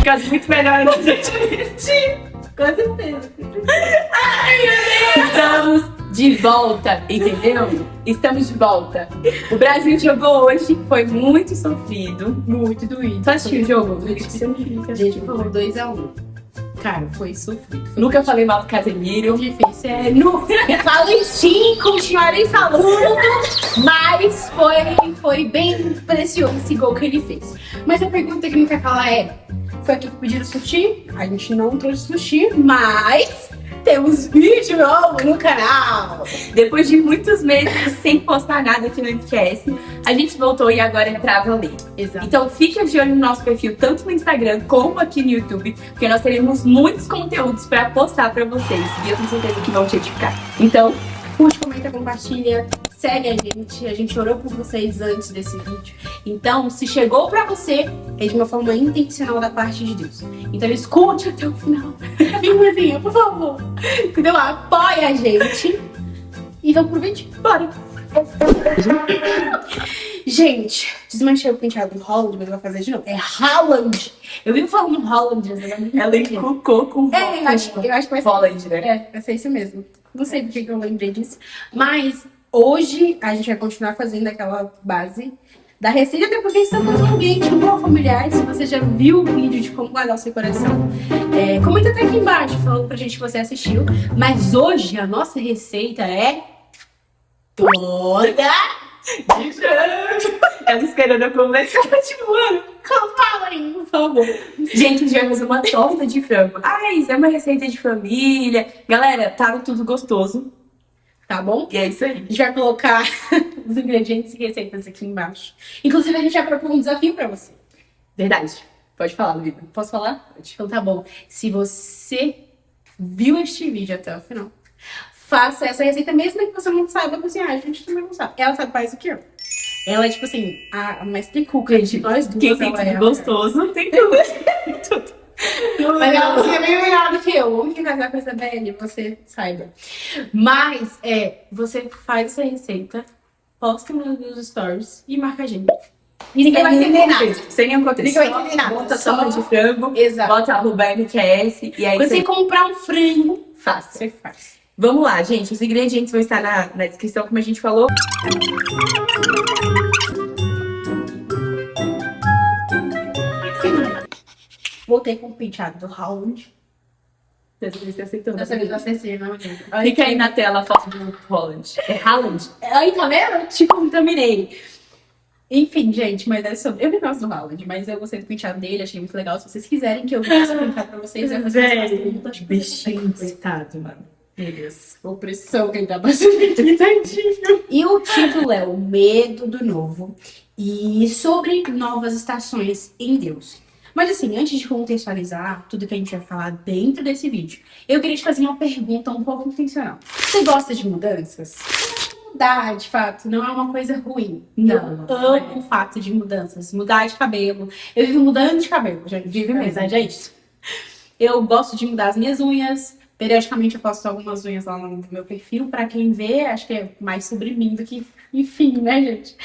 ficado muito melhor no gente vestir. Com certeza. Ai, meu Deus! Estamos de volta, entendeu? Estamos de volta. O Brasil jogou hoje, foi muito sofrido. Muito doído. Tu assistiu o jogo? Gente, falou 2-1. Cara, foi sofrido. Nunca falei mal do Casemiro. Difícil. Falei sim, continuarei falando, mas foi bem precioso esse gol que ele fez. Mas a pergunta que não quer calar é: foi aqui que pediram sushi? A gente não trouxe sushi, mas temos vídeo novo no canal. Depois de muitos meses sem postar nada aqui no MQS, a gente voltou e agora é pra valer. Exato. Então fique de olho no nosso perfil, tanto no Instagram como aqui no YouTube, porque nós teremos muitos conteúdos pra postar pra vocês. E eu tenho certeza que vão te edificar. Então, Curte, comenta, compartilha, segue a gente orou por vocês antes desse vídeo. Então, se chegou pra você, é de uma forma intencional da parte de Deus. Então, escute até o final. Irmãzinha, por favor. Entendeu? Apoia a gente. E vamos pro vídeo? Bora! Gente, desmanchei o penteado do Holland, mas eu vou fazer de novo. É Haaland. Eu vivo falando Holland. ela encucou com eu acho que vai ser Holland, né? vai ser isso mesmo. Não sei porque que eu lembrei disso. Mas hoje a gente vai continuar fazendo aquela base da receita, até porque estamos num ambiente bom familiar. Se você já viu o vídeo de como guardar o seu coração, comenta até aqui embaixo falando pra gente que você assistiu. Mas hoje a nossa receita é toda de frango. Ela esperando eu começar, tipo, mano, fala aí, por favor. gente, já fazer uma torta de frango. Ah, isso é uma receita de família. Galera, tá tudo gostoso. Tá bom? E é isso aí. A gente vai colocar os ingredientes e receitas aqui embaixo. Inclusive, a gente vai propor um desafio pra você. Verdade. Pode falar, Luísa. Posso falar? Então tá bom. Se você viu este vídeo até o final, faça essa receita, mesmo que você não saiba cozinhar. A gente também não sabe. Ela sabe mais do que eu. Ela é, tipo assim, a mestre cooker de nós duas. Quem tem ela tudo é gostoso, tem tudo. tudo. Mas ela cozinha bem melhor do que eu. Vamos que casar com essa velha, você saiba. Mas, você faz essa receita, posta nos stories e marca a gente. E ninguém vai entender nada. Sem nenhum contexto. Ninguém vai entender nada. Bota só de frango, Exato. bota arroba MQS e aí Quando você comprar um frango, faça. você faz. Vamos lá, gente. Os ingredientes vão estar na descrição, como a gente falou. Voltei com o penteado do Haaland. Dessa vez você aceitou. Dessa vez eu acertei, não adianta. Fica aí na tela a foto do Holland. É Haaland? Aí, tá vendo? Eu te contaminei. Enfim, gente, mas é sobre... Eu não gosto do Haaland, mas eu gostei do penteado dele, achei muito legal. Se vocês quiserem que eu faça o penteado pra vocês, eu vou fazer umas perguntas. Bichinho, coitado, mano. Meu Deus. Opressão que ele tá passando aqui, tadinho. E o título é O Medo do Novo e sobre novas estações em Deus. Mas assim, antes de contextualizar tudo que a gente vai falar dentro desse vídeo, eu queria te fazer uma pergunta um pouco intencional. Você gosta de mudanças? Mudar, de fato, não é uma coisa ruim. Não. Eu amo o fato de mudanças. Mudar de cabelo. Eu vivo mudando de cabelo, já vive mesmo, é isso. Eu gosto de mudar as minhas unhas. Periodicamente eu posto algumas unhas lá no meu perfil. Pra quem vê, acho que é mais sobre mim do que... Enfim, né, gente?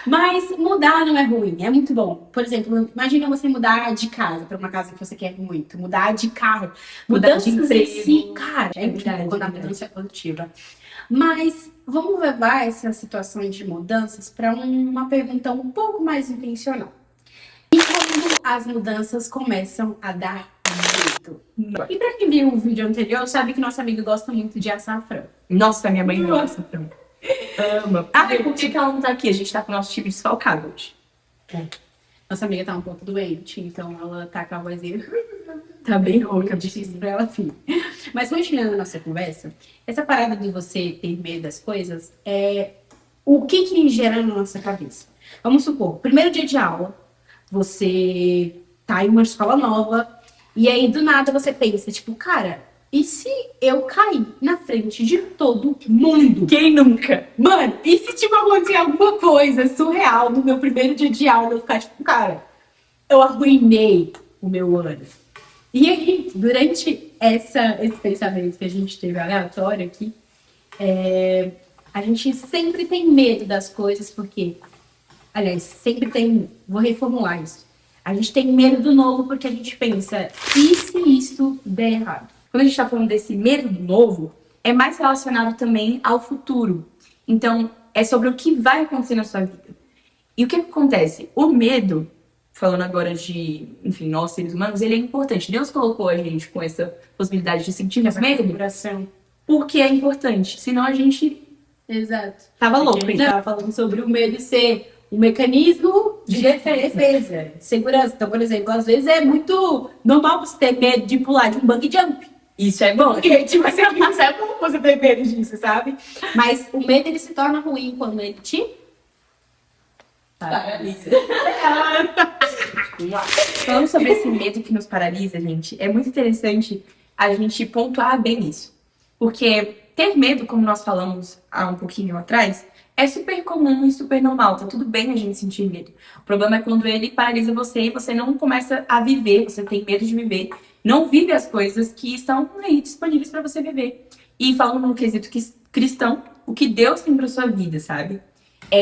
Mas mudar não é ruim, é muito bom. Por exemplo, imagina você mudar de casa pra uma casa que você quer muito. Mudar de carro. Mudar de Mudanças em si, emprego. cara, é incrível verdade, quando a verdade. mudança é positiva. Mas vamos levar essas situações de mudanças para uma pergunta um pouco mais intencional. E quando as mudanças começam a dar jeito? E pra quem viu o vídeo anterior, sabe que nossa amiga gosta muito de assar frango. Nossa, minha mãe gosta. Ama. Ah, e por que ela não tá aqui? A gente tá com o nosso time desfalcado hoje. Nossa amiga tá um pouco doente, então ela tá com a vozinha... Tá bem rouca, difícil pra ela, filha. Mas continuando a nossa conversa, essa parada de você ter medo das coisas é o que gera na nossa cabeça. Vamos supor, primeiro dia de aula, você tá em uma escola nova e aí do nada você pensa, tipo, cara, e se eu cair na frente de todo mundo? Quem nunca? Mano, e se tipo acontecer alguma coisa surreal no meu primeiro dia de aula, eu ficar tipo, cara, eu arruinei o meu ano. E aí, durante esse pensamento que a gente teve aleatório aqui, a gente sempre tem medo das coisas, porque, aliás, sempre tem, vou reformular isso. A gente tem medo do novo porque a gente pensa, e se isso der errado? Quando a gente tá falando desse medo do novo, é mais relacionado também ao futuro. Então, é sobre o que vai acontecer na sua vida. E o que acontece? O medo, falando agora de, enfim, nós seres humanos, ele é importante. Deus colocou a gente com essa possibilidade de sentir medo, Configuração. porque é importante. Senão a gente Exato. tava louco. A gente tava falando sobre o medo ser um mecanismo de defesa, de segurança. Então, por exemplo, às vezes é muito normal você ter medo de pular de um bung jump. Isso é bom. Porque, tipo assim, isso é bom você ter medo disso, sabe? Mas o medo, ele se torna ruim quando ele te Paralisa. Falando sobre esse medo que nos paralisa, gente, é muito interessante a gente pontuar bem isso. Porque ter medo, como nós falamos há um pouquinho atrás, é super comum e super normal. Tá tudo bem a gente sentir medo. O problema é quando ele paralisa você e você não começa a viver, você tem medo de viver, não vive as coisas que estão aí disponíveis para você viver. E falando no quesito cristão, o que Deus tem pra sua vida, sabe?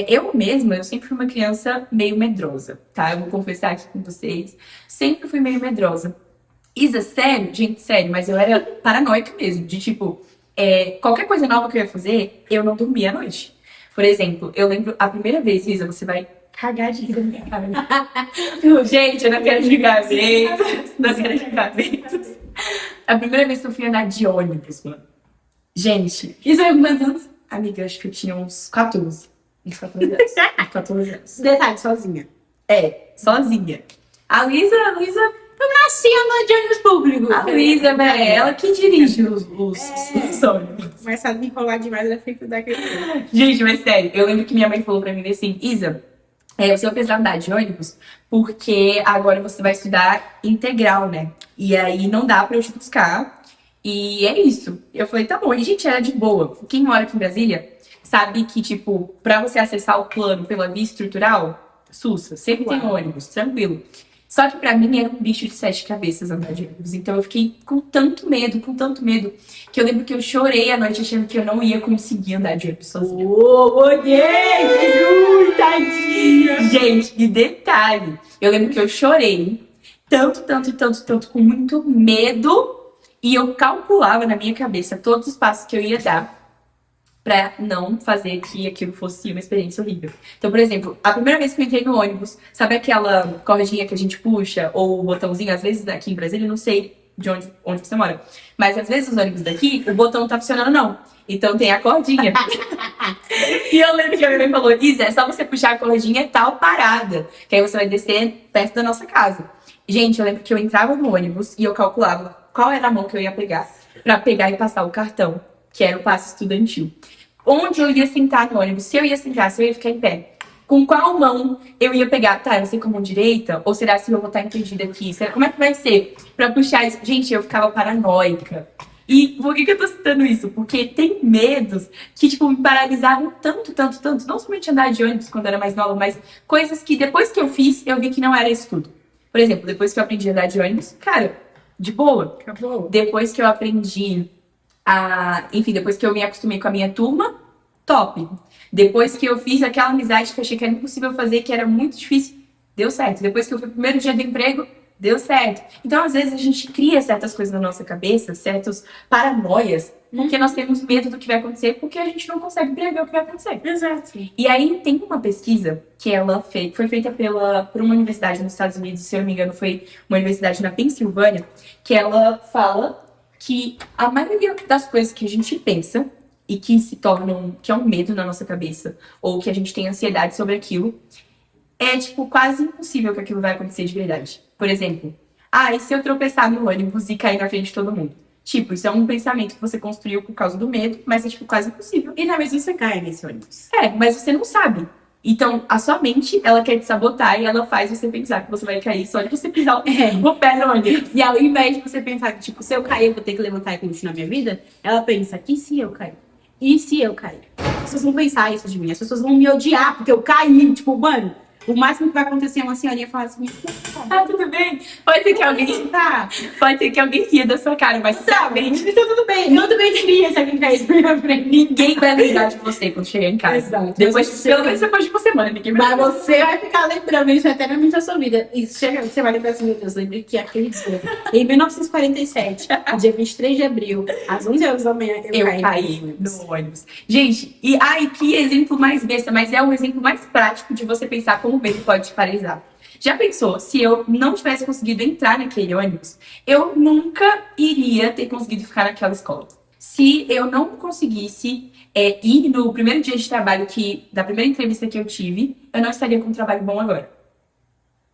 Eu mesma, eu sempre fui uma criança meio medrosa, tá? Eu vou confessar aqui com vocês. Sempre fui meio medrosa. Isa, sério, gente, sério, mas eu era paranoica mesmo, de tipo, qualquer coisa nova que eu ia fazer, eu não dormia à noite. Por exemplo, eu lembro a primeira vez, Isa, você vai cagar de rir da minha cara. Gente, eu não quero julgar ventos, não quero julgar ventos. A primeira vez que eu fui andar de ônibus, mano. Gente, Isso é quantos anos? amiga, acho que eu tinha uns 14. Uns 14 anos. 14 anos. Detalhe, sozinha. Sozinha. A Luísa, Eu nasci andando de ônibus público. a Luísa, velho, ela que dirige os ônibus. Mas sabe me enrolar demais na frente daquele. Gente, mas sério, eu lembro que minha mãe falou pra mim assim, Isa, você vai precisar andar de ônibus, porque agora você vai estudar integral, né? E aí não dá pra eu te buscar. E é isso. Eu falei, tá bom. E, gente, era de boa. Quem mora aqui em Brasília sabe que, tipo, pra você acessar o plano pela via estrutural, sussa, sempre tem ônibus, tranquilo. Só que pra mim era um bicho de 7 cabeças andar de ônibus. Então eu fiquei com tanto medo, que eu lembro que eu chorei à noite achando que eu não ia conseguir andar de ônibus sozinha. Jesus, tadinha. Gente, e detalhe, eu lembro que eu chorei tanto, com muito medo, e eu calculava na minha cabeça todos os passos que eu ia dar pra não fazer que aquilo fosse uma experiência horrível. Então, por exemplo, a primeira vez que eu entrei no ônibus, sabe aquela cordinha que a gente puxa, ou o botãozinho, às vezes aqui em Brasília, eu não sei de onde você mora, mas às vezes os ônibus daqui, o botão não tá funcionando não. Então tem a cordinha. E eu lembro que a minha mãe falou, Isa, é só você puxar a cordinha e tal parada, que aí você vai descer perto da nossa casa. Gente, eu lembro que eu entrava no ônibus e eu calculava qual era a mão que eu ia pegar pra pegar e passar o cartão, que era o passe estudantil. Onde eu ia sentar no ônibus, se eu ia sentar, se eu ia ficar em pé. Com qual mão eu ia pegar? Tá, eu sei com a mão direita? Ou será que eu vou estar impedida aqui? Como é que vai ser pra puxar isso? Gente, eu ficava paranoica. E por que eu tô citando isso? Porque tem medos que, tipo, me paralisavam tanto. Não somente andar de ônibus quando eu era mais nova, mas coisas que depois que eu fiz, eu vi que não era isso tudo. Por exemplo, depois que eu aprendi a andar de ônibus, cara, de boa. Acabou. Depois que eu aprendi enfim, depois que eu me acostumei com a minha turma, top. Depois que eu fiz aquela amizade que eu achei que era impossível fazer, que era muito difícil, deu certo. Depois que eu fui pro primeiro dia do emprego, deu certo. Então, às vezes, a gente cria certas coisas na nossa cabeça, certas paranoias, porque nós temos medo do que vai acontecer, porque a gente não consegue prever o que vai acontecer. Exato. E aí tem uma pesquisa que foi feita por uma universidade nos Estados Unidos, se eu não me engano, foi uma universidade na Pensilvânia, que ela fala que a maioria das coisas que a gente pensa e que se tornam, que é um medo na nossa cabeça, ou que a gente tem ansiedade sobre aquilo, é, tipo, quase impossível que aquilo vai acontecer de verdade. Por exemplo, e se eu tropeçar no ônibus e cair na frente de todo mundo? Tipo, isso é um pensamento que você construiu por causa do medo, mas é, tipo, quase impossível. E talvez você caia nesse ônibus. Mas você não sabe. Então, a sua mente, ela quer te sabotar e ela faz você pensar que você vai cair só de você pisar o pé no ônibus. E ao invés de você pensar que, tipo, se eu cair, eu vou ter que levantar e continuar minha vida, ela pensa, e se eu cair? E se eu cair? As pessoas vão pensar isso de mim, as pessoas vão me odiar porque eu caí, tipo, mano, O máximo que vai acontecer é uma senhorinha falar assim, Ah, tudo bem? Pode ser que alguém, tá, pode ser que alguém ria da sua cara, mas sinceramente, então tudo bem. Eu também queria se alguém caísse na minha frente. ninguém vai lembrar de você quando chegar em casa. Exato. Depois, pelo menos depois de uma semana, ninguém vai Mas você vai ficar lembrando isso eternamente da sua vida. E chega, você vai lembrar assim, meu Deus, lembrei que aquele dia, em 1947, dia 23 de abril, às 11 horas da manhã, Eu caí no ônibus. Gente, e ai, que exemplo mais besta, mas é um exemplo mais prático de você pensar como o medo pode te paralisar. Já pensou, se eu não tivesse conseguido entrar naquele ônibus, eu nunca iria ter conseguido ficar naquela escola. Se eu não conseguisse ir no primeiro dia de trabalho da primeira entrevista que eu tive, eu não estaria com um trabalho bom agora.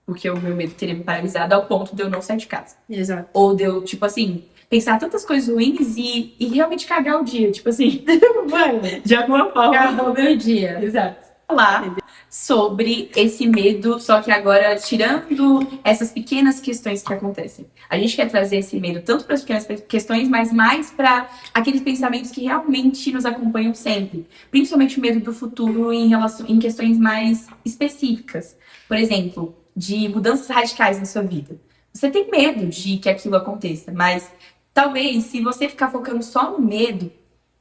Porque o meu medo teria me paralisado ao ponto de eu não sair de casa. Exato. Ou de eu, tipo assim, pensar tantas coisas ruins e realmente cagar o dia. Tipo assim, Mano, de alguma forma. acabou meu dia. Exato. Falar sobre esse medo, só que agora tirando essas pequenas questões que acontecem. A gente quer trazer esse medo tanto para as pequenas questões, mas mais para aqueles pensamentos que realmente nos acompanham sempre. Principalmente o medo do futuro em questões mais específicas. Por exemplo, de mudanças radicais na sua vida. Você tem medo de que aquilo aconteça, mas talvez se você ficar focando só no medo,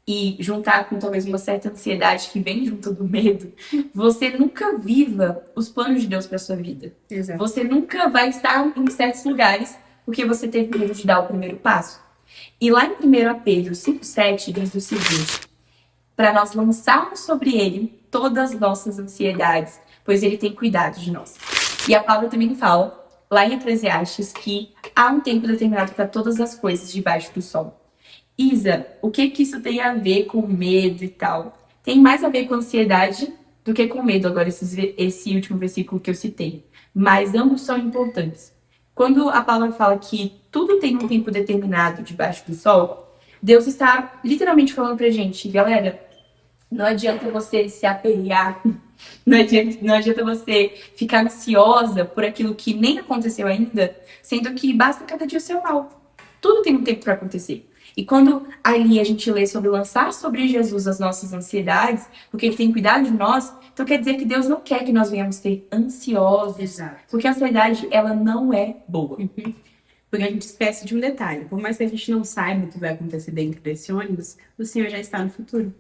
e juntar com talvez uma certa ansiedade que vem junto do medo, você nunca viva os planos de Deus para sua vida. Exato. Você nunca vai estar em certos lugares porque você teve medo de dar o primeiro passo. E lá em 1 Pedro 5,7 diz o seguinte: para nós lançarmos sobre ele todas as nossas ansiedades, pois ele tem cuidado de nós. E a palavra também fala, lá em Eclesiastes, que há um tempo determinado para todas as coisas debaixo do sol. Isa, o que isso tem a ver com medo e tal? Tem mais a ver com ansiedade do que com medo, agora esse último versículo que eu citei. Mas ambos são importantes. Quando a palavra fala que tudo tem um tempo determinado debaixo do sol, Deus está literalmente falando pra gente, galera, não adianta você se aperrear, não adianta você ficar ansiosa por aquilo que nem aconteceu ainda, sendo que basta cada dia o seu mal. Tudo tem um tempo para acontecer. E quando ali a gente lê sobre lançar sobre Jesus as nossas ansiedades, porque ele tem cuidado de nós, então quer dizer que Deus não quer que nós venhamos ser ansiosos. Exato. Porque a ansiedade, ela não é boa. Porque a gente esquece de um detalhe. Por mais que a gente não saiba o que vai acontecer dentro desse ônibus, o Senhor já está no futuro.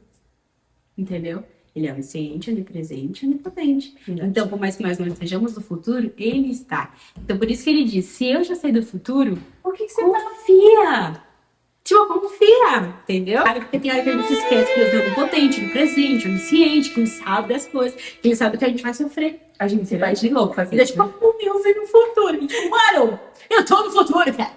Entendeu? Ele é onisciente, onipresente, onipotente. Então, por mais que nós não estejamos no futuro, ele está. Então, por isso que ele diz, se eu já sei do futuro, por que você confia? Tipo, confia, entendeu? Porque tem hora que a gente esquece que Deus é onipotente, onipresente, onisciente, que ele sabe das coisas, que ele sabe que a gente vai sofrer. A gente vai de louco fazer Ele é isso. tipo, eu vi no futuro. E tipo, mano, eu tô no futuro, cara.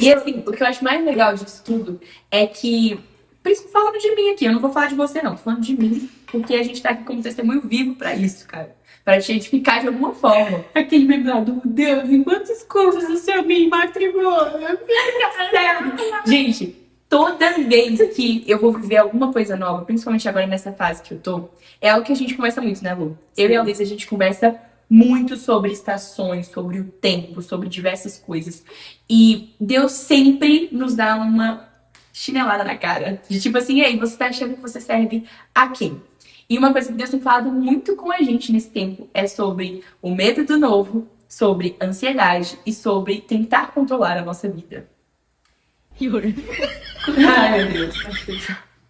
E assim, o que eu acho mais legal disso tudo é que, por isso falando de mim aqui, eu não vou falar de você não, tô falando de mim, porque a gente tá aqui como testemunho vivo pra isso, cara. Pra te edificar de alguma forma. Aquele meme lá do Deus, em quantas coisas o Senhor me matrimônio? Sério. Gente, toda vez que eu vou viver alguma coisa nova, principalmente agora nessa fase que eu tô, é algo que a gente conversa muito, né, Lu? Eu e a Liz, a gente conversa muito sobre estações, sobre o tempo, sobre diversas coisas. E Deus sempre nos dá uma chinelada na cara. De tipo assim, ei, você tá achando que você serve a quem? E uma coisa que Deus tem falado muito com a gente nesse tempo é sobre o medo do novo, sobre ansiedade e sobre tentar controlar a nossa vida. Ai, meu Deus.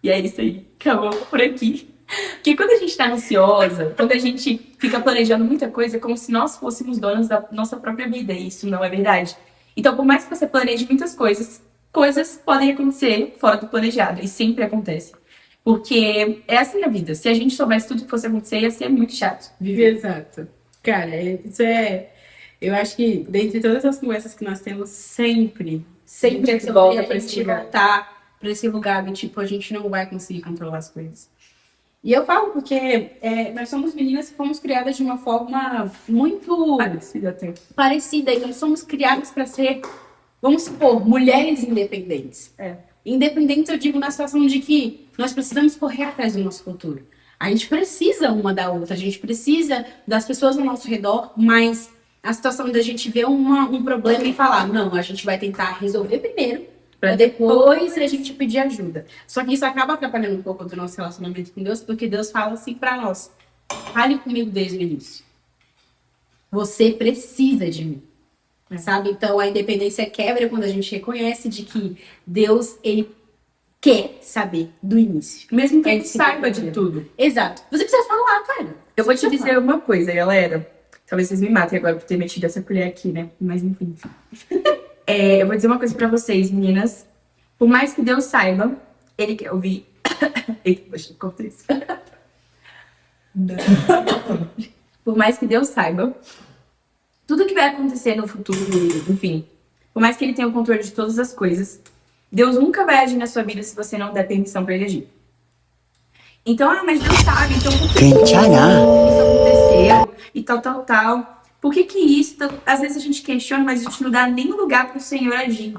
E é isso aí. Acabou por aqui. Porque quando a gente tá ansiosa, quando a gente fica planejando muita coisa, é como se nós fôssemos donas da nossa própria vida. E isso não é verdade. Então, por mais que você planeje muitas coisas, coisas podem acontecer fora do planejado. E sempre acontece. Porque é assim a vida. Se a gente soubesse tudo que fosse acontecer, ia ser muito chato viver. Exato. Cara, isso é... Eu acho que, dentre todas as conversas que nós temos, sempre a gente volta pra a esse gente lugar. voltar pra esse lugar do tipo, a gente não vai conseguir controlar as coisas. E eu falo porque nós somos meninas que fomos criadas de uma forma muito parecida. E nós somos criadas para ser, vamos supor, mulheres independentes. Independentes, eu digo, na situação de que nós precisamos correr atrás do nosso futuro. A gente precisa uma da outra, a gente precisa das pessoas ao nosso redor, mas a situação da gente ver um problema e falar, não, a gente vai tentar resolver primeiro, para depois a gente pedir ajuda. Só que isso acaba atrapalhando um pouco do nosso relacionamento com Deus, porque Deus fala assim para nós, fale comigo desde o início. Você precisa de mim. Sabe? Então a independência quebra quando a gente reconhece de que Deus, ele quer saber do início. Mesmo que ele Antes de saiba você de tudo. Exato. Você precisa falar, cara. Eu vou te Você dizer uma coisa, galera. Talvez vocês me matem agora por ter metido essa colher aqui, né? Mas enfim. Eu vou dizer uma coisa pra vocês, meninas. Por mais que Deus saiba, ele quer ouvir. Eita, poxa, corta isso. Por mais que Deus saiba, tudo que vai acontecer no futuro, enfim, por mais que ele tenha o controle de todas as coisas, Deus nunca vai agir na sua vida se você não der permissão pra ele agir. Então, mas Deus sabe, então por que isso aconteceu? E tal. Por que isso? Então, às vezes a gente questiona, mas a gente não dá nem lugar pro Senhor agir.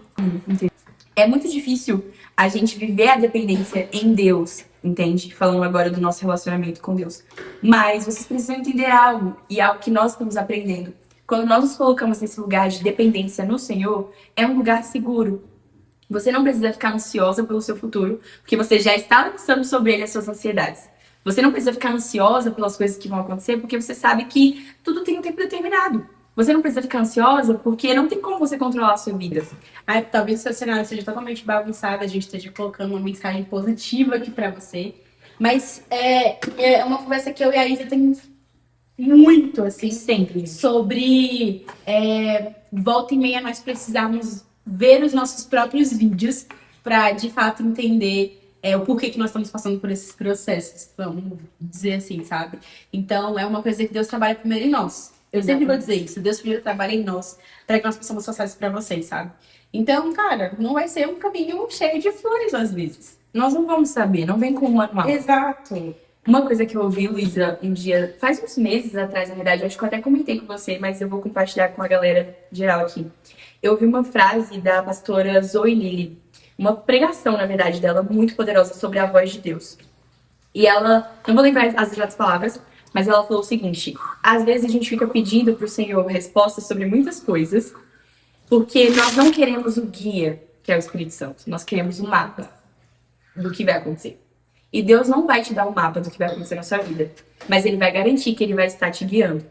É muito difícil a gente viver a dependência em Deus, entende? Falando agora do nosso relacionamento com Deus. Mas vocês precisam entender algo, e algo que nós estamos aprendendo. Quando nós nos colocamos nesse lugar de dependência no Senhor, é um lugar seguro. Você não precisa ficar ansiosa pelo seu futuro, porque você já está lançando sobre ele as suas ansiedades. Você não precisa ficar ansiosa pelas coisas que vão acontecer, porque você sabe que tudo tem um tempo determinado. Você não precisa ficar ansiosa, porque não tem como você controlar a sua vida. Talvez o seu cenário seja totalmente bagunçado, a gente esteja colocando uma mensagem positiva aqui pra você. Mas é uma conversa que eu e a Isa temos muito, assim, Sempre. sobre volta e meia nós precisamos ver os nossos próprios vídeos para de fato entender o porquê que nós estamos passando por esses processos, vamos dizer assim, sabe? Então é uma coisa que Deus trabalha primeiro em nós. Eu sempre vou dizer isso, Deus primeiro trabalha em nós para que nós possamos passar isso para vocês, sabe? Então, cara, não vai ser um caminho cheio de flores às vezes. Nós não vamos saber, não vem com um manual. Exato. Uma coisa que eu ouvi, Luísa, um dia, faz uns meses atrás, na verdade, eu acho que eu até comentei com você, mas eu vou compartilhar com a galera geral aqui. Eu ouvi uma frase da pastora Zoe Lilly, uma pregação, na verdade, dela, muito poderosa sobre a voz de Deus. E ela, não vou lembrar as exatas palavras, mas ela falou o seguinte: às vezes a gente fica pedindo pro Senhor respostas sobre muitas coisas, porque nós não queremos o guia, que é o Espírito Santo, nós queremos o mapa do que vai acontecer. E Deus não vai te dar um mapa do que vai acontecer na sua vida, mas Ele vai garantir que Ele vai estar te guiando.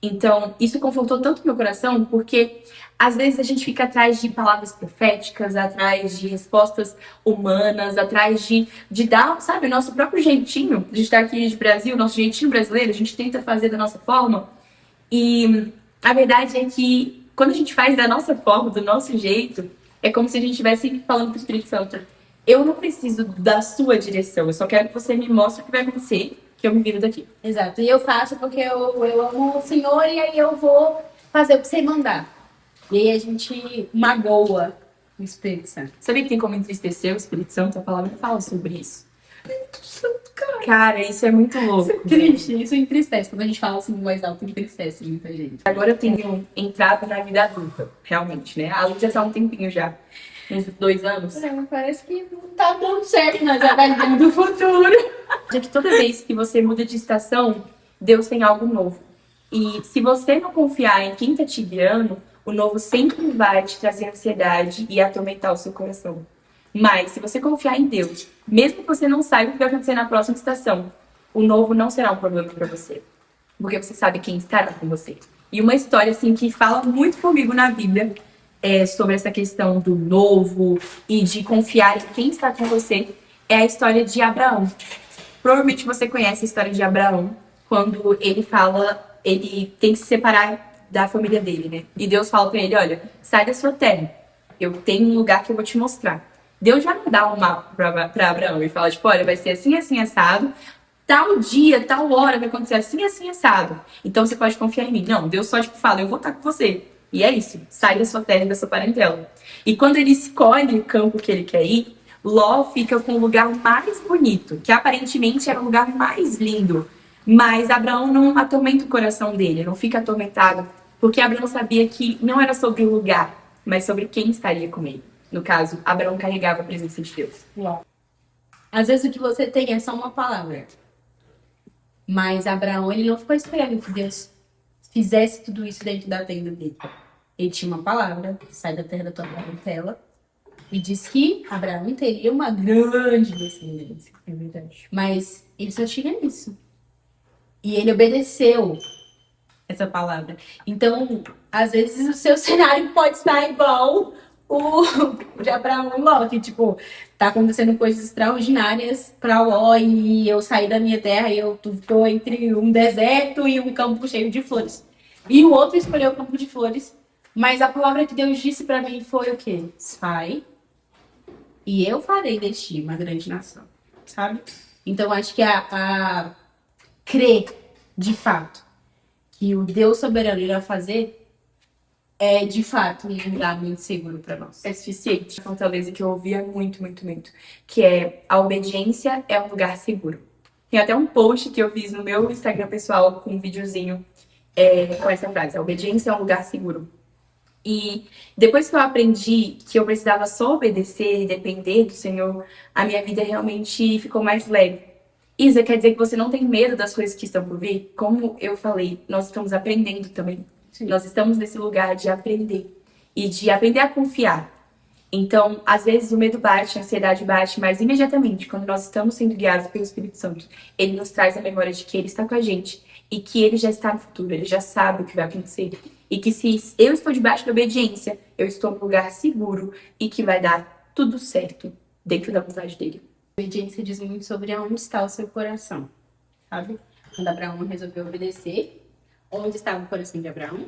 Então, isso confortou tanto meu coração, porque às vezes a gente fica atrás de palavras proféticas, atrás de respostas humanas, atrás de dar, sabe, o nosso próprio jeitinho de estar aqui de Brasil, nosso jeitinho brasileiro, a gente tenta fazer da nossa forma. E a verdade é que quando a gente faz da nossa forma, do nosso jeito, é como se a gente estivesse falando pro Espírito Santo: eu não preciso da sua direção, eu só quero que você me mostre o que vai acontecer, que eu me viro daqui. Exato. E eu faço porque eu amo o Senhor e aí eu vou fazer o que você mandar. E aí a gente magoa o Espírito Santo. Sabia que tem como entristecer o Espírito Santo? A palavra fala sobre isso. Cara, isso é muito louco. Isso é triste, isso entristece. Quando a gente fala assim em voz alta, entristece muita gente. Agora eu tenho entrado na vida adulta, realmente, né? A Lu já tá há um tempinho já. Uns 2 anos. Parece que não tá dando certo nas avaliações do futuro. Já que toda vez que você muda de estação, Deus tem algo novo. E se você não confiar em quem tá te guiando, o novo sempre vai te trazer ansiedade e atormentar o seu coração. Mas se você confiar em Deus, mesmo que você não saiba o que vai acontecer na próxima estação, o novo não será um problema para você. Porque você sabe quem estará com você. E uma história assim que fala muito comigo na Bíblia sobre essa questão do novo e de confiar em quem está com você é a história de Abraão. Provavelmente você conhece a história de Abraão, quando ele tem que se separar da família dele, né? E Deus fala pra ele: olha, sai da sua terra, eu tenho um lugar que eu vou te mostrar. Deus já não dá um mapa pra Abraão e fala, tipo, olha, vai ser assim, assim, assado, tal dia, tal hora vai acontecer assim, assim, assado. Então você pode confiar em mim. Não, Deus só, tipo, fala, eu vou estar com você. E é isso, sai da sua terra e da sua parentela. E quando ele escolhe o campo que ele quer ir, Ló fica com o lugar mais bonito, que aparentemente era o lugar mais lindo. Mas Abraão não atormenta o coração dele, não fica atormentado, porque Abraão sabia que não era sobre o lugar, mas sobre quem estaria com ele. No caso, Abraão carregava a presença de Deus. Uau. Às vezes o que você tem é só uma palavra. Mas Abraão, ele não ficou esperando que Deus fizesse tudo isso dentro da tenda dele. Ele tinha uma palavra, sai da terra da tua parentela, e diz que Abraão teria uma grande descendência. É verdade. Mas ele só tinha isso. E ele obedeceu essa palavra. Então, às vezes o seu cenário pode estar igual o de Abraão e Ló, que tipo, tá acontecendo coisas extraordinárias pra Ló e eu saí da minha terra e eu tô entre um deserto e um campo cheio de flores. E o outro escolheu o campo de flores, mas a palavra que Deus disse pra mim foi o quê? Sai e eu farei de ti uma grande nação, sabe? Então, acho que a crer, de fato, que o Deus soberano irá fazer é, de fato, um lugar muito seguro para nós. É suficiente. Fortaleza que eu ouvia muito, muito, muito. Que é a obediência é um lugar seguro. Tem até um post que eu fiz no meu Instagram pessoal com um videozinho com essa frase. A obediência é um lugar seguro. E depois que eu aprendi que eu precisava só obedecer e depender do Senhor, a minha vida realmente ficou mais leve. Isa, quer dizer que você não tem medo das coisas que estão por vir? Como eu falei, nós estamos aprendendo também. Sim. Nós estamos nesse lugar de aprender. E de aprender a confiar. Então, às vezes o medo bate, a ansiedade bate, mas imediatamente, quando nós estamos sendo guiados pelo Espírito Santo, ele nos traz a memória de que ele está com a gente e que ele já está no futuro, ele já sabe o que vai acontecer. E que se eu estou debaixo da obediência, eu estou num lugar seguro e que vai dar tudo certo dentro da vontade dele. A obediência diz muito sobre onde está o seu coração, sabe? Quando Abraão resolveu obedecer, onde estava o coração de Abraão?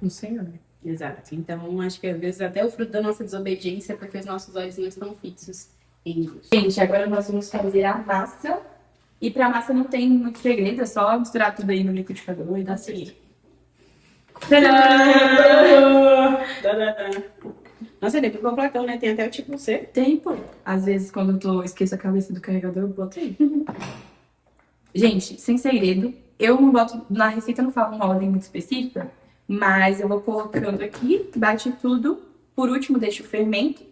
No Senhor. Exato. Então, acho que às vezes até o fruto da nossa desobediência é porque os nossos olhos não estão fixos em Deus. Gente, agora nós vamos fazer a massa. E pra massa não tem muito segredo, é só misturar tudo aí no liquidificador e dar certo. Nossa, ele é bem completão, né? Tem até o tipo C. Tem, pô. Às vezes, quando eu esqueço a cabeça do carregador, eu boto aí. Gente, sem segredo, eu não boto... Na receita eu não falo uma ordem muito específica, mas eu vou colocando aqui, bate tudo. Por último, deixo o fermento.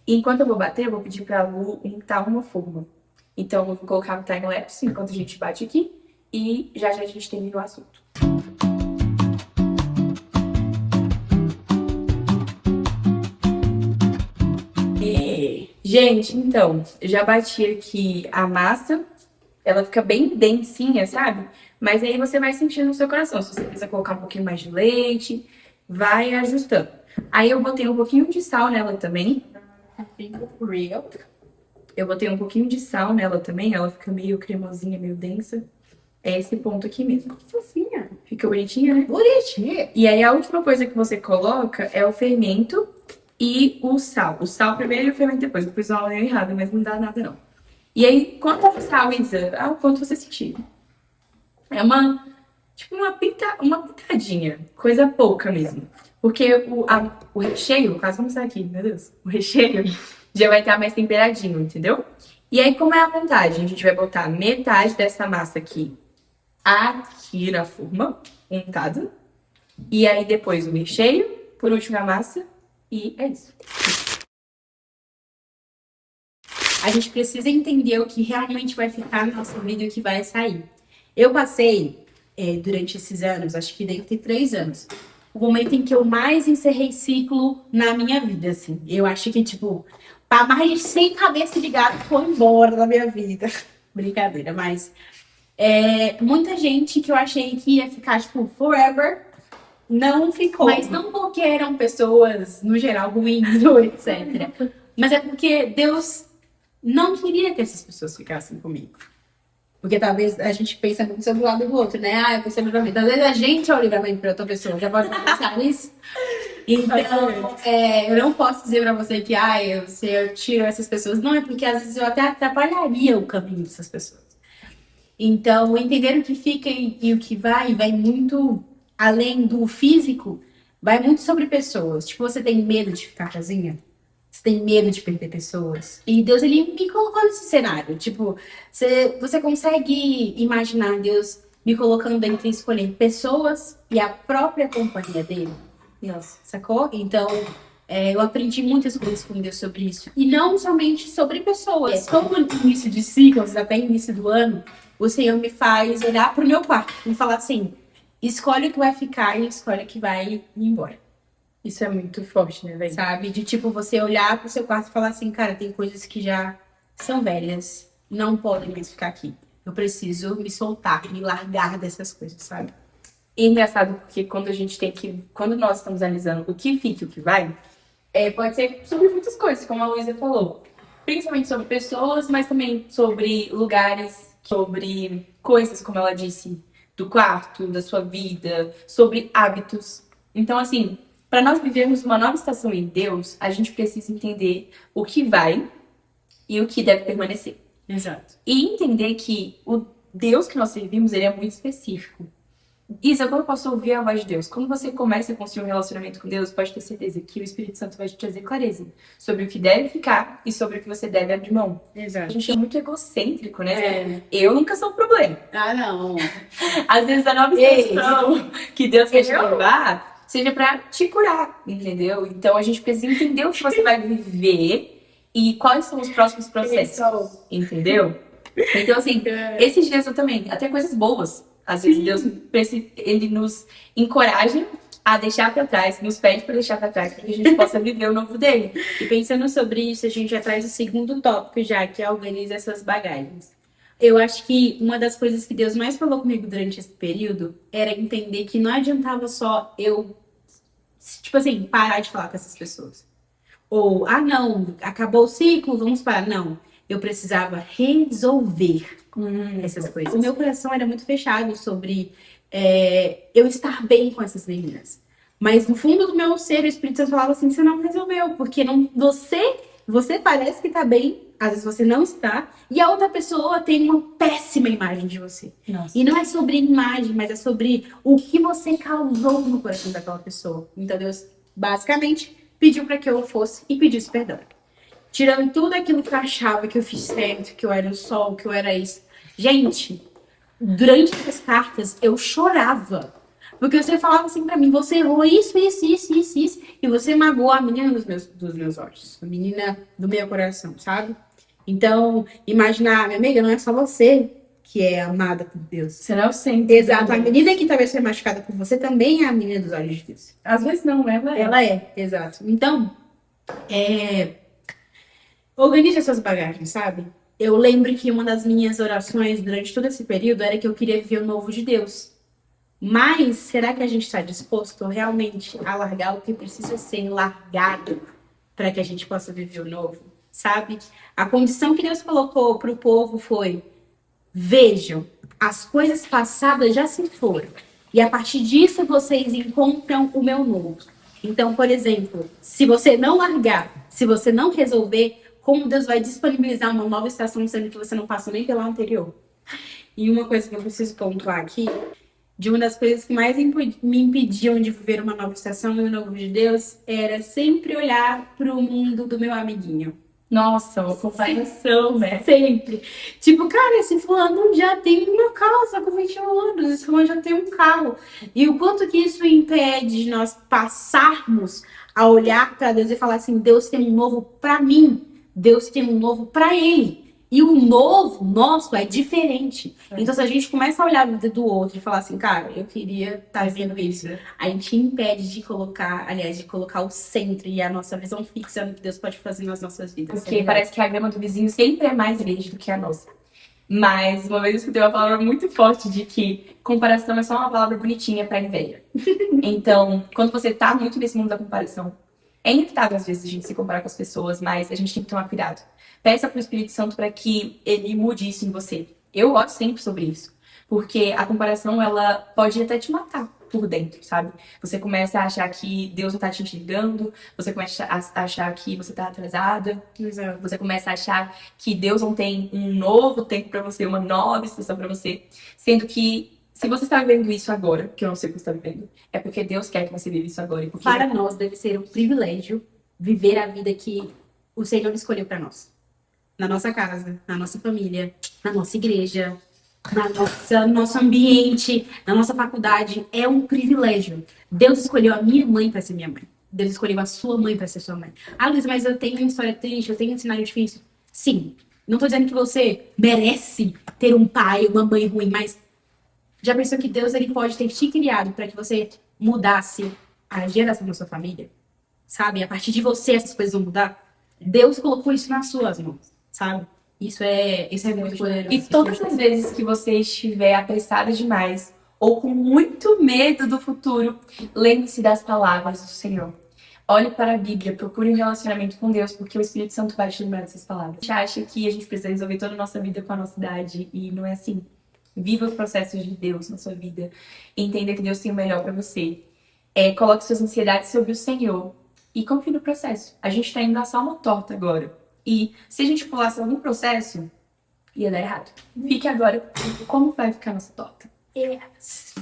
E enquanto eu vou bater, eu vou pedir pra Lu untar uma forma. Então, eu vou colocar no time-lapse enquanto a gente bate aqui. E já já a gente termina o assunto. Gente, então, eu já bati aqui a massa. Ela fica bem densinha, sabe? Mas aí você vai sentindo no seu coração. Se você quiser colocar um pouquinho mais de leite, vai ajustando. Aí eu botei um pouquinho de sal nela também. Eu botei um pouquinho de sal nela também. Ela fica meio cremosinha, meio densa. É esse ponto aqui mesmo. Que fofinha. Fica bonitinha, né? Bonitinha. E aí a última coisa que você coloca é o fermento e o sal. O sal primeiro e o fermento depois. Depois eu falei errado, mas não dá nada não. E aí, quanto ao sal, Isa? O quanto você sentir. É uma pitadinha. Coisa pouca mesmo. Porque o recheio, quase vamos começar aqui, meu Deus. O recheio já vai estar mais temperadinho, entendeu? E aí, como é a montagem? A gente vai botar metade dessa massa aqui na forma, untada. E aí, depois o recheio, por último a massa. E é isso. A gente precisa entender o que realmente vai ficar na nossa vida e o que vai sair. Eu passei, durante esses anos, acho que deve ter 3 anos, o momento em que eu mais encerrei ciclo na minha vida, assim. Eu acho que, tipo, mais de 100 cabeças de gato foi embora da minha vida. Brincadeira, mas... muita gente que eu achei que ia ficar, tipo, forever, não ficou. Mas não porque eram pessoas, no geral, ruins ou etc. Mas é porque Deus não queria que essas pessoas ficassem comigo. Porque talvez a gente pensa muito sobre o lado do outro, né? Eu pensei no livramento. Às vezes a gente é o livramento para outra pessoa. Já pode pensar nisso? Então, eu não posso dizer pra você que eu tiro essas pessoas. Não, é porque às vezes eu até atrapalharia o caminho dessas pessoas. Então, entender o que fica e o que vai muito além do físico, vai muito sobre pessoas. Tipo, você tem medo de ficar sozinha? Você tem medo de perder pessoas? E Deus, ele me colocou nesse cenário. Tipo, você consegue imaginar Deus me colocando entre escolher pessoas e a própria companhia dele? Nossa, sacou? Então, eu aprendi muitas coisas com Deus sobre isso. E não somente sobre pessoas. Como no início de ciclos, até início do ano, o Senhor me faz olhar pro meu quarto e falar assim, escolhe o que vai ficar e escolhe o que vai ir embora. Isso é muito forte, né, velho? Sabe? De tipo, você olhar pro seu quarto e falar assim, cara, tem coisas que já são velhas, não podem mais ficar aqui. Eu preciso me soltar, me largar dessas coisas, sabe? E é engraçado porque quando nós estamos analisando o que fica e o que vai, pode ser sobre muitas coisas, como a Luísa falou. Principalmente sobre pessoas, mas também sobre lugares, sobre coisas, como ela disse, do quarto, da sua vida, sobre hábitos. Então, assim, para nós vivermos uma nova estação em Deus, a gente precisa entender o que vai e o que deve permanecer. Exato. E entender que o Deus que nós servimos, ele é muito específico. Isa, como eu posso ouvir a voz de Deus? Quando você começa a construir um relacionamento com Deus, pode ter certeza que o Espírito Santo vai te trazer clareza sobre o que deve ficar e sobre o que você deve abrir mão. Exato. A gente é muito egocêntrico, né? É. Eu nunca sou um problema. Ah, não. Às vezes a nova estação que Deus quer te levar seja pra te curar, entendeu? Então a gente precisa entender o que você vai viver e quais são os próximos processos, entendeu? Então, assim, esses dias eu também, até coisas boas. Às vezes Deus, ele nos encoraja a deixar pra trás, nos pede pra deixar pra trás, para que a gente possa viver o novo dele. E pensando sobre isso, a gente já traz o segundo tópico já, que é organizar essas bagagens. Eu acho que uma das coisas que Deus mais falou comigo durante esse período era entender que não adiantava só eu, tipo assim, parar de falar com essas pessoas. Ou, não, acabou o ciclo, vamos parar. Não, eu precisava resolver essas coisas. O meu coração era muito fechado sobre eu estar bem com essas meninas. Mas no fundo do meu ser, o Espírito Santo falava assim, você não resolveu, porque você parece que tá bem, às vezes você não está, e a outra pessoa tem uma péssima imagem de você. Nossa. E não é sobre imagem, mas é sobre o que você causou no coração daquela pessoa. Então Deus, basicamente, pediu para que eu fosse e pedisse perdão. Tirando tudo aquilo que eu achava que eu fiz certo, que eu era o sol, que eu era isso. Gente, durante essas cartas, eu chorava. Porque você falava assim pra mim, você errou isso, e você magoou a menina dos meus olhos. A menina do meu coração, sabe? Então, imaginar, minha amiga, não é só você que é amada por Deus. Você não é o centro. Exato. A menina que talvez seja machucada por você também é a menina dos olhos de Deus. Às vezes não, ela é. Ela é, exato. Então, organize as suas bagagens, sabe? Eu lembro que uma das minhas orações durante todo esse período era que eu queria viver o novo de Deus. Mas será que a gente está disposto realmente a largar o que precisa ser largado para que a gente possa viver o novo? Sabe? A condição que Deus colocou para o povo foi: vejam, as coisas passadas já se foram. E a partir disso vocês encontram o meu novo. Então, por exemplo, se você não largar, se você não resolver, como Deus vai disponibilizar uma nova estação, sendo que você não passou nem pela anterior? E uma coisa que eu preciso pontuar aqui, de uma das coisas que mais me impediam de viver uma nova estação e o novo de Deus, era sempre olhar para o mundo do meu amiguinho. Nossa, uma comparação, né? Sempre. Tipo, cara, esse fulano já tem uma casa com 21 anos, esse fulano já tem um carro. E o quanto que isso impede de nós passarmos a olhar para Deus e falar assim, Deus tem um novo para mim, Deus tem um novo para ele. E o novo nosso é diferente. Então, se a gente começa a olhar a vida do outro e falar assim, cara, eu queria estar vendo isso, a gente impede de colocar o centro e a nossa visão fixa no que Deus pode fazer nas nossas vidas. Porque parece que a grama do vizinho sempre é mais verde do que a nossa. Mas uma vez eu escutei uma palavra muito forte de que comparação é só uma palavra bonitinha pra inveja. Então, quando você tá muito nesse mundo da comparação, é inevitável às vezes a gente se comparar com as pessoas, mas a gente tem que tomar cuidado. Peça pro Espírito Santo para que ele mude isso em você. Eu oro sempre sobre isso. Porque a comparação, ela pode até te matar por dentro, sabe? Você começa a achar que Deus não tá te enxergando, você começa a achar que você tá atrasada, você começa a achar que Deus não tem um novo tempo pra você, uma nova estação pra você, sendo que se você está vivendo isso agora, que eu não sei o que você está vivendo, é porque Deus quer que você viva isso agora. Porque para nós deve ser um privilégio viver a vida que o Senhor escolheu para nós. Na nossa casa, na nossa família, na nossa igreja, no nosso ambiente, na nossa faculdade. É um privilégio. Deus escolheu a minha mãe para ser minha mãe. Deus escolheu a sua mãe para ser sua mãe. Ah, Luiz, mas eu tenho uma história triste, eu tenho um cenário difícil. Sim, não tô dizendo que você merece ter um pai, uma mãe ruim, mas já pensou que Deus ele pode ter te criado para que você mudasse a geração da sua família? Sabe? A partir de você essas coisas vão mudar. Deus colocou isso nas suas mãos, sabe? Isso é muito poderoso. E todas as vezes que você estiver apressada demais ou com muito medo do futuro, lembre-se das palavras do Senhor. Olhe para a Bíblia, procure um relacionamento com Deus, porque o Espírito Santo vai te lembrar dessas palavras. A gente acha que a gente precisa resolver toda a nossa vida com a nossa idade, e não é assim. Viva os processos de Deus na sua vida. Entenda que Deus tem o melhor para você. Coloque suas ansiedades sobre o Senhor e confie no processo. A gente tá indo assar uma torta agora. E se a gente pulasse algum processo, ia dar errado. Fique agora como vai ficar nossa torta. Yes.